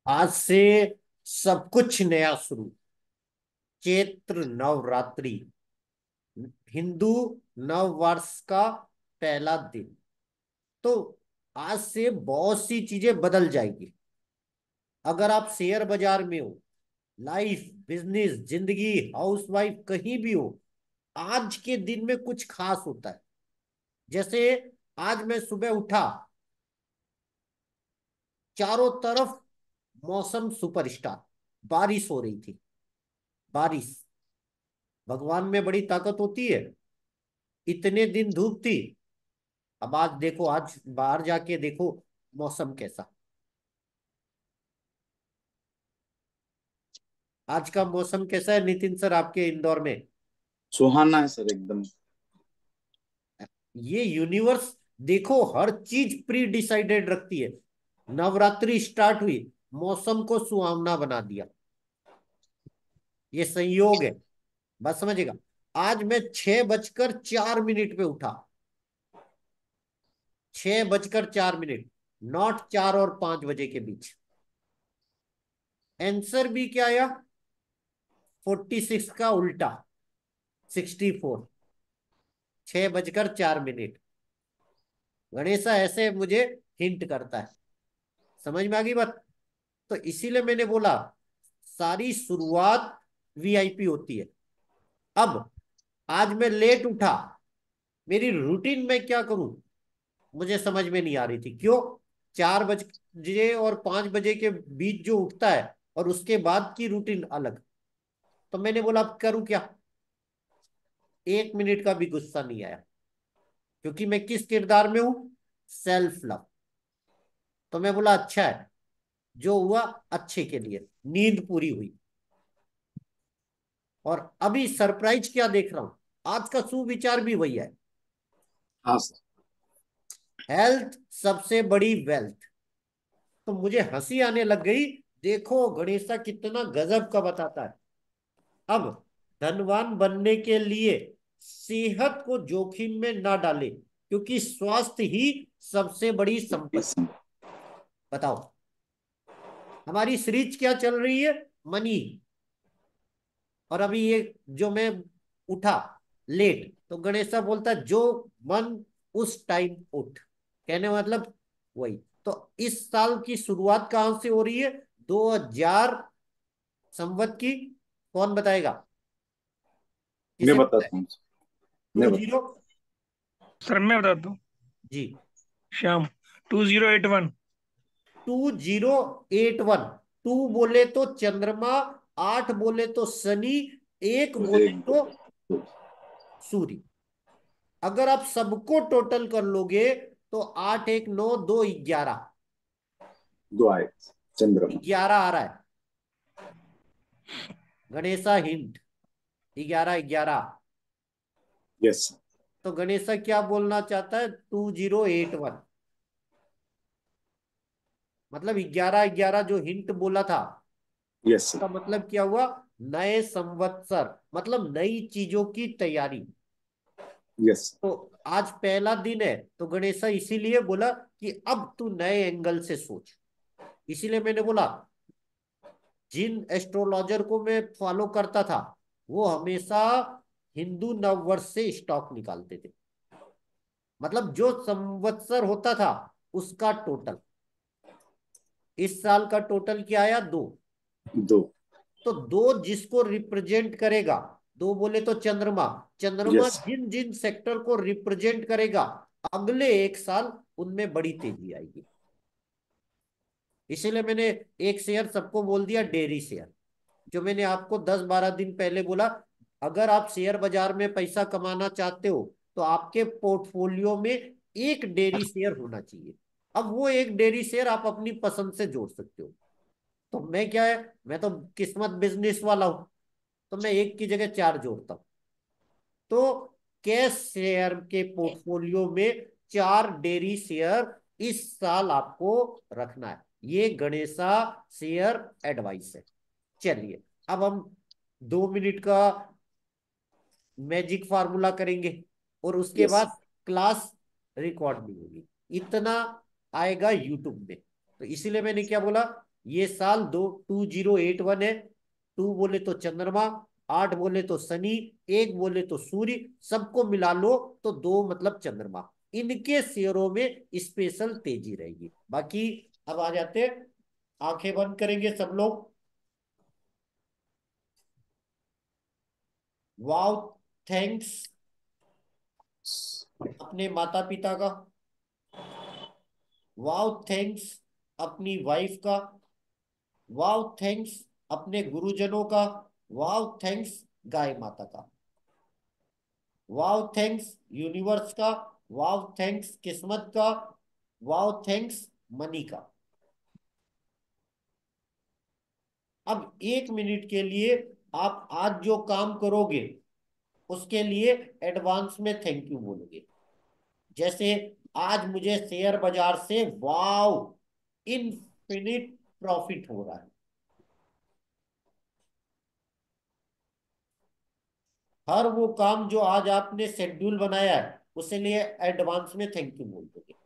आज से सब कुछ नया शुरू। चैत्र नवरात्रि, हिंदू नव वर्ष का पहला दिन। तो आज से बहुत सी चीजें बदल जाएगी। अगर आप शेयर बाजार में हो, लाइफ, बिजनेस, जिंदगी, हाउसवाइफ, कहीं भी हो, आज के दिन में कुछ खास होता है। जैसे आज मैं सुबह उठा, चारों तरफ मौसम सुपरस्टार, बारिश हो रही थी। बारिश, भगवान में बड़ी ताकत होती है। इतने दिन धूप थी, अब आज देखो, आज बाहर जाके देखो मौसम कैसा। आज का मौसम कैसा है नितिन सर आपके इंदौर में? सुहाना है सर एकदम। ये यूनिवर्स, देखो, हर चीज प्री डिसाइडेड रखती है। नवरात्रि स्टार्ट हुई, मौसम को सुहावना बना दिया। ये संयोग है, बस समझेगा। आज मैं 6:04 पे उठा। 6:04, नॉट 4 और 5 बजे के बीच। आंसर भी क्या आया? 46 का उल्टा, 64। 6:04। गणेशा ऐसे मुझे हिंट करता है। समझ में आ गई बात? तो इसीलिए मैंने बोला, सारी शुरुआत वीआईपी होती है। अब आज मैं लेट उठा, मेरी रूटीन में क्या करूं मुझे समझ में नहीं आ रही थी। क्यों? 4 बजे और 5 बजे के बीच जो उठता है और उसके बाद की रूटीन अलग। तो मैंने बोला अब करूं क्या। 1 मिनट का भी गुस्सा नहीं आया, क्योंकि मैं किस किरदार में हूं? Self love. तो मैं बोला अच्छा है, जो हुआ अच्छे के लिए। नींद पूरी हुई। और अभी सरप्राइज क्या देख रहा हूं, आज का सुविचार भी वही है। हाँ सर। हेल्थ सबसे बड़ी वेल्थ। तो मुझे हंसी आने लग गई। देखो गणेशा कितना गजब का बताता है। अब धनवान बनने के लिए सेहत को जोखिम में ना डाले, क्योंकि स्वास्थ्य ही सबसे बड़ी संपत्ति। बताओ, हमारी सीरीज क्या चल रही है? मनी। और अभी ये जो मैं उठा लेट, तो गणेशा बोलता है जो मन उस टाइम उठ। कहने का मतलब वही। तो इस साल की शुरुआत कहां से हो रही है? 2000 संवत की। कौन बताएगा? मैं किसे पता है? बताता हूँ सर। मैं टू बताता जीरो सर मैं बताता हूँ। जी। श्याम, 2081। 2081। टू बोले तो चंद्रमा, 8 बोले तो शनि, एक हूँ। बोले एक तो दो, सूर्य। अगर आप सबको टोटल कर लोगे तो 8, 1, 9, 2, 11। दो आए। चंद्रमा। 11 आ रहा है। गणेशा हिंट, 11, 11। Yes sir. तो गणेशा क्या बोलना चाहता है? 2081। मतलब 11, 11 जो हिंट बोला था, यस का सर। मतलब क्या हुआ? नए संवत्सर, मतलब नई चीजों की तैयारी। Yes sir. तो आज पहला दिन है, तो गणेशा इसीलिए बोला कि अब तू नए एंगल से सोच। इसीलिए मैंने बोला, जिन एस्ट्रोलॉजर को मैं फॉलो करता था, वो हमेशा हिंदू नववर्ष से स्टॉक निकालते थे। मतलब जो संवत्सर होता था उसका टोटल। इस साल का टोटल क्या आया? 2। दो। तो 2 जिसको रिप्रेजेंट करेगा, 2 बोले तो चंद्रमा। चंद्रमा यस। जिन जिन सेक्टर को रिप्रेजेंट करेगा, अगले 1 साल उनमें बड़ी तेजी आएगी। इसीलिए मैंने एक शेयर सबको बोल दिया, डेयरी शेयर। जो मैंने आपको 10-12 दिन पहले बोला, अगर आप शेयर बाजार में पैसा कमाना चाहते हो तो आपके पोर्टफोलियो में एक डेयरी शेयर होना चाहिए। अब वो एक डेयरी शेयर आप अपनी पसंद से जोड़ सकते हो। तो मैं क्या है, मैं तो किस्मत बिजनेस वाला हूं। तो मैं एक की जगह 4 जोड़ता हूं। तो कैश शेयर के पोर्टफोलियो में 4 डेयरी शेयर इस साल आपको रखना है। ये गणेशा शेयर एडवाइस है। चलिए, अब हम 2 मिनट का मैजिक फार्मूला करेंगे, और उसके यस बाद सर। क्लास रिकॉर्ड भी होगी। इतना आएगा यूट्यूब में। तो इसीलिए मैंने क्या बोला, ये साल 2081 है। 2 बोले तो चंद्रमा, 8 बोले तो शनि, 1 बोले तो सूर्य, सबको मिला लो तो 2 मतलब चंद्रमा। इनके शेयरों में स्पेशल तेजी रहेगी। बाकी अब आ जाते हैं, आंखें बंद करेंगे सब लोग। वाव थैंक्स अपने माता पिता का, वाव थैंक्स अपनी वाइफ का, वाव थैंक्स अपने गुरुजनों का, वाव थैंक्स गाय माता का, वाव थैंक्स यूनिवर्स का, वाव थैंक्स किस्मत का, वाव थैंक्स मनी का। अब 1 मिनट के लिए आप आज जो काम करोगे उसके लिए एडवांस में थैंक यू बोलोगे। जैसे आज मुझे शेयर बाजार से वाव इनफिनिट प्रॉफिट हो रहा है। हर वो काम जो आज आपने शेड्यूल बनाया है उसके लिए एडवांस में थैंक यू बोल दोगे।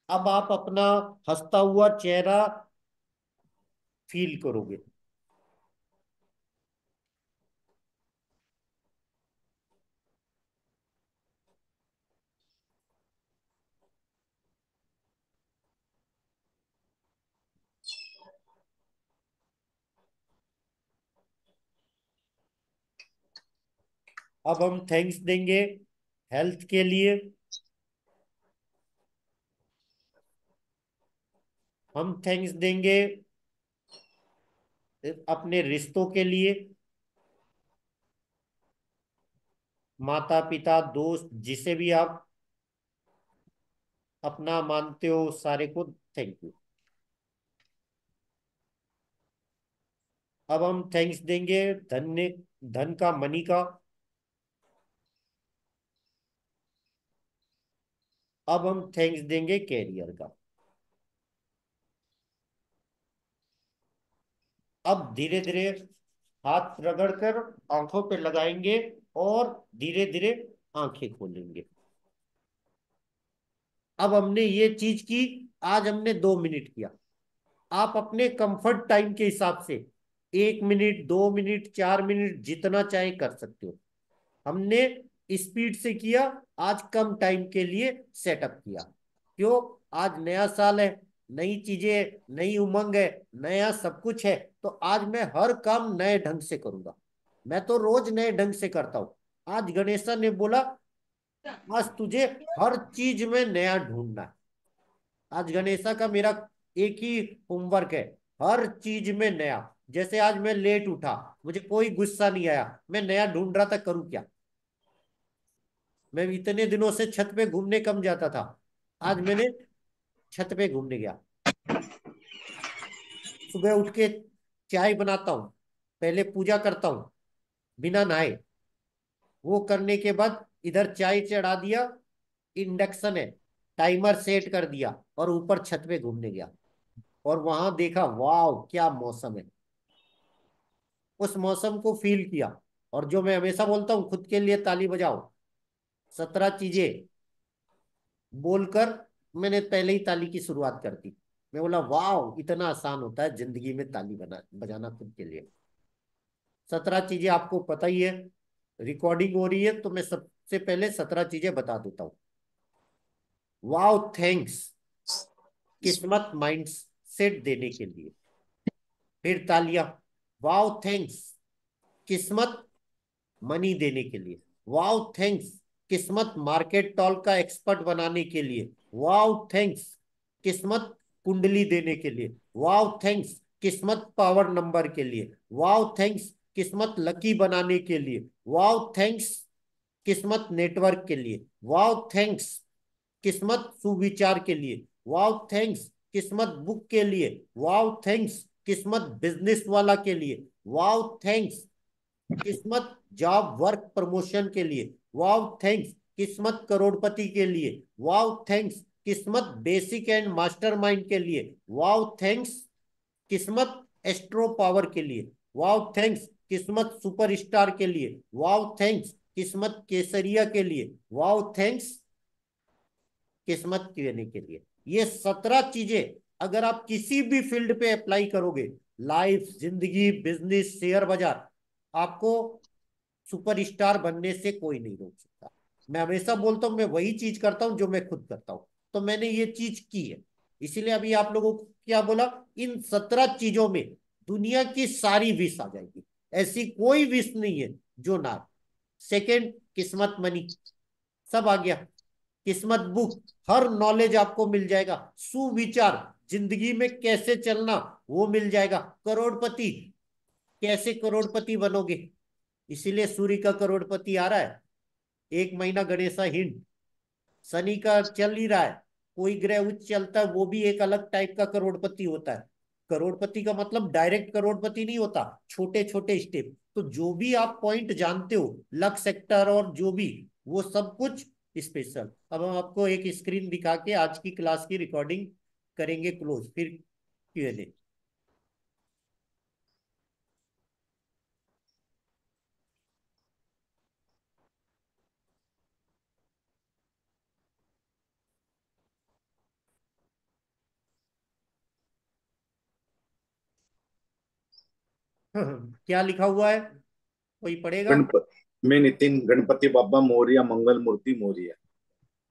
अब आप अपना हंसता हुआ चेहरा फील करोगे। अब हम थैंक्स देंगे हेल्थ के लिए, हम थैंक्स देंगे अपने रिश्तों के लिए, माता पिता दोस्त जिसे भी आप अपना मानते हो सारे को थैंक यू। अब हम थैंक्स देंगे धन का, मनी का। अब हम थैंक्स देंगे कैरियर का। अब धीरे धीरे हाथ रगड़ कर आंखों पे लगाएंगे और धीरे धीरे आंखें खोलेंगे। अब हमने ये चीज की, आज हमने 2 मिनट किया। आप अपने कंफर्ट टाइम के हिसाब से 1 मिनट, 2 मिनट, 4 मिनट जितना चाहे कर सकते हो। हमने स्पीड से किया, आज कम टाइम के लिए सेटअप किया। क्यों? आज नया साल है, नई चीजें, नई उमंग है, नया सब कुछ है। तो आज मैं हर काम नए ढंग से करूंगा। मैं तो रोज नए ढंग से करता हूं। आज गणेशा ने बोला आज तुझे हर चीज में नया ढूंढना है। आज गणेशा का मेरा एक ही होमवर्क है, हर चीज में नया। जैसे आज मैं लेट उठा, मुझे कोई गुस्सा नहीं आया, मैं नया ढूंढ रहा था करूं क्या। मैं इतने दिनों से छत पे घूमने कम जाता था, आज मैंने छत पे घूमने गया। सुबह उठ के चाय बनाता हूँ, पहले पूजा करता हूँ बिना नहाए। वो करने के बाद इधर चाय चढ़ा दिया, इंडक्शन है, टाइमर सेट कर दिया और ऊपर छत पे घूमने गया। और वहां देखा वाह क्या मौसम है, उस मौसम को फील किया। और जो मैं हमेशा बोलता हूँ खुद के लिए ताली बजाओ, 17 चीजें बोलकर मैंने पहले ही ताली की शुरुआत कर दी। मैं बोला वाह इतना आसान होता है जिंदगी में ताली बजाना खुद के लिए। 17 चीजें आपको पता ही है, रिकॉर्डिंग हो रही है तो मैं सबसे पहले 17 चीजें बता देता हूँ। वाह थैंक्स किस्मत माइंड सेट देने के लिए। फिर तालियां। वाह थैंक्स किस्मत मनी देने के लिए। वाओ थैंक्स किस्मत मार्केट टॉल का एक्सपर्ट बनाने के लिए। वाओ थैंक्स किस्मत कुंडली देने के लिए। वाओ थैंक्स किस्मत पावर नंबर के लिए। वाओ थैंक्स किस्मत लकी बनाने के लिए। वाओ थैंक्स किस्मत नेटवर्क के लिए। वाओ थैंक्स किस्मत सुविचार के लिए। वाओ थैंक्स किस्मत बुक के लिए। वाओ थैंक्स किस्मत बिजनेस वाला के लिए। वाओ थैंक्स किस्मत जॉब वर्क प्रमोशन के लिए। वाव थैंक्स किस्मत करोड़पति के लिए। वाव थैंक्स किस्मत बेसिक एंड मास्टरमाइंड के लिए। वाव थैंक्स किस्मत एस्ट्रो पावर के लिए। वाव थैंक्स किस्मत सुपरस्टार के लिए, वाव थैंक्स किस्मत केसरिया के लिए, वाव थैंक्स किस्मत देने के लिए। ये 17 चीजें अगर आप किसी भी फील्ड पे अप्लाई करोगे, लाइफ, जिंदगी, बिजनेस, शेयर बाजार, आपको सुपरस्टार बनने से कोई नहीं रोक सकता। मैं हमेशा बोलता हूं मैं वही चीज करता हूं जो मैं खुद करता हूं, तो मैंने ये चीज की है। इसीलिए अभी आप लोगों को क्या बोला, इन 17 चीजों में दुनिया की सारी विश आ जाएगी, ऐसी कोई विश नहीं है जो ना। सेकंड, किस्मत मनी, सब आ गया। किस्मत बुक, हर नॉलेज आपको मिल जाएगा। सुविचार, जिंदगी में कैसे चलना वो मिल जाएगा। करोड़पति, कैसे करोड़पति बनोगे, इसीलिए सूर्य का करोड़पति आ रहा है। 1 महीना गणेशा हिंट, शनि का चल ही रहा है, कोई ग्रह उच्च चलता है वो भी एक अलग टाइप का करोड़पति होता है। करोड़पति का मतलब डायरेक्ट करोड़पति नहीं होता, छोटे छोटे स्टेप। तो जो भी आप पॉइंट जानते हो, लक सेक्टर और जो भी, वो सब कुछ स्पेशल। अब हम आपको एक स्क्रीन दिखा के आज की क्लास की रिकॉर्डिंग करेंगे क्लोज, फिर Q&A। क्या लिखा हुआ है, कोई पढ़ेगा? गणपति मैं नितिन, गणपति बाबा मोरिया, मंगल मूर्ति मोरिया।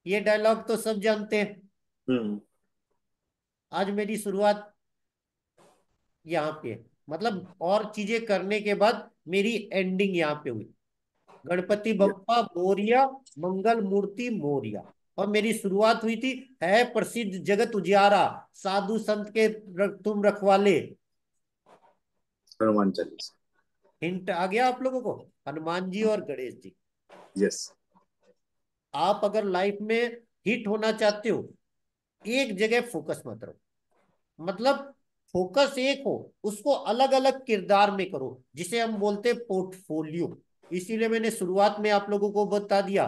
ये डायलॉग तो सब जानते हैं। हम्म। आज मेरी शुरुआत यहाँ पे, मतलब और चीजें करने के बाद मेरी एंडिंग यहाँ पे हुई। गणपति बप्पा मोरिया, मंगल मूर्ति मोरिया। और मेरी शुरुआत हुई थी, है प्रसिद्ध जगत उजियारा, साधु संत के तुम रखवाले। हनुमान चालीसा। हिंट आ गया आप लोगों को, हनुमान जी और गणेश जी। यस। आप अगर लाइफ में हिट होना चाहते हो, एक जगह फोकस मत रहो। मतलब फोकस एक हो, उसको अलग अलग किरदार में करो, जिसे हम बोलते हैं पोर्टफोलियो। इसीलिए मैंने शुरुआत में आप लोगों को बता दिया,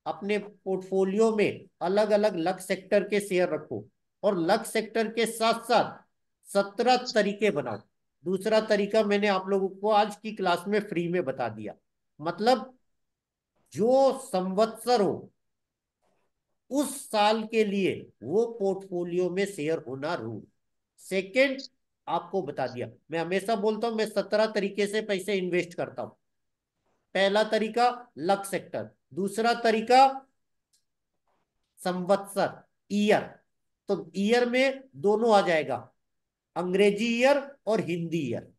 अपने पोर्टफोलियो में अलग अलग लक सेक्टर के शेयर रखो, और लक सेक्टर के साथ साथ 17 तरीके बनाओ। दूसरा तरीका मैंने आप लोगों को आज की क्लास में फ्री में बता दिया। मतलब जो संवत्सर हो उस साल के लिए वो पोर्टफोलियो में शेयर होना रूल। सेकंड, आपको बता दिया, मैं हमेशा बोलता हूं मैं 17 तरीके से पैसे इन्वेस्ट करता हूं। पहला तरीका लक सेक्टर, दूसरा तरीका संवत्सर, ईयर। तो ईयर में दोनों आ जाएगा, अंग्रेजी ईयर और हिंदी ईयर,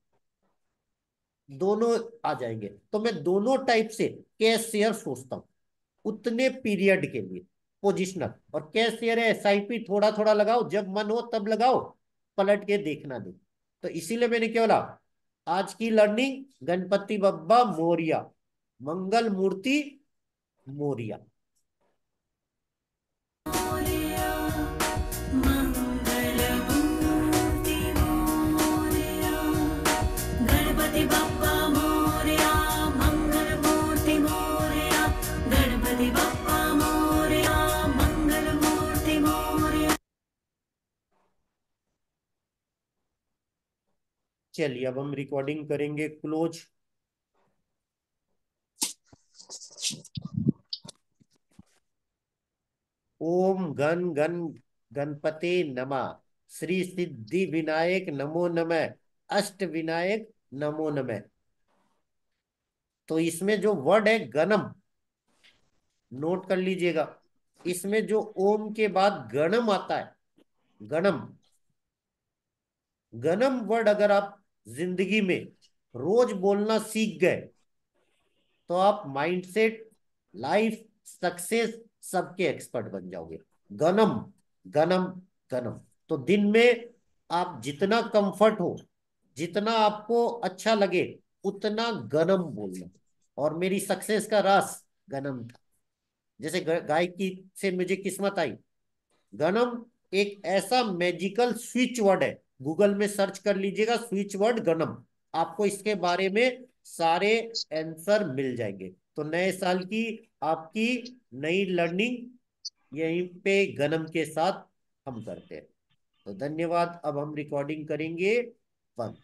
दोनों आ जाएंगे। तो मैं दोनों टाइप से कैश शेयर सोचता हूं, उतने पीरियड के लिए पोजिशनल। और कैश शेयर है, SIP, थोड़ा थोड़ा लगाओ, जब मन हो तब लगाओ, पलट के देखना नहीं। तो इसीलिए मैंने क्या बोला, आज की लर्निंग गणपति बप्पा मोरिया, मंगल मूर्ति मोरिया। मोरया मंगलमूर्ति मोरया गणपति बप्पा मोरया मंगलमूर्ति मोरया गणपति बप्पा मोरया मंगलमूर्ति मोरया। चलिए अब हम रिकॉर्डिंग करेंगे क्लोज। ओम गण गण गणपते नमः, श्री सिद्धि विनायक नमो नमः, अष्ट विनायक नमो नमः। तो इसमें जो वर्ड है गणम, नोट कर लीजिएगा। इसमें जो ओम के बाद गणम आता है, गणम, गणम वर्ड अगर आप जिंदगी में रोज बोलना सीख गए, तो आप माइंडसेट, लाइफ, सक्सेस, सबके एक्सपर्ट बन जाओगे। गनम, गनम, गनम। तो दिन में आप जितना कंफर्ट हो, जितना आपको अच्छा लगे, उतना गनम बोलना। और मेरी सक्सेस का राज गनम था। जैसे गायकी से मुझे किस्मत आई, गनम एक ऐसा मैजिकल स्विच वर्ड है। गूगल में सर्च कर लीजिएगा स्विच वर्ड गनम, आपको इसके बारे में सारे आंसर मिल जाएंगे। तो नए साल की आपकी नई लर्निंग यहीं पे गनम के साथ हम करते हैं। तो धन्यवाद। अब हम रिकॉर्डिंग करेंगे 1।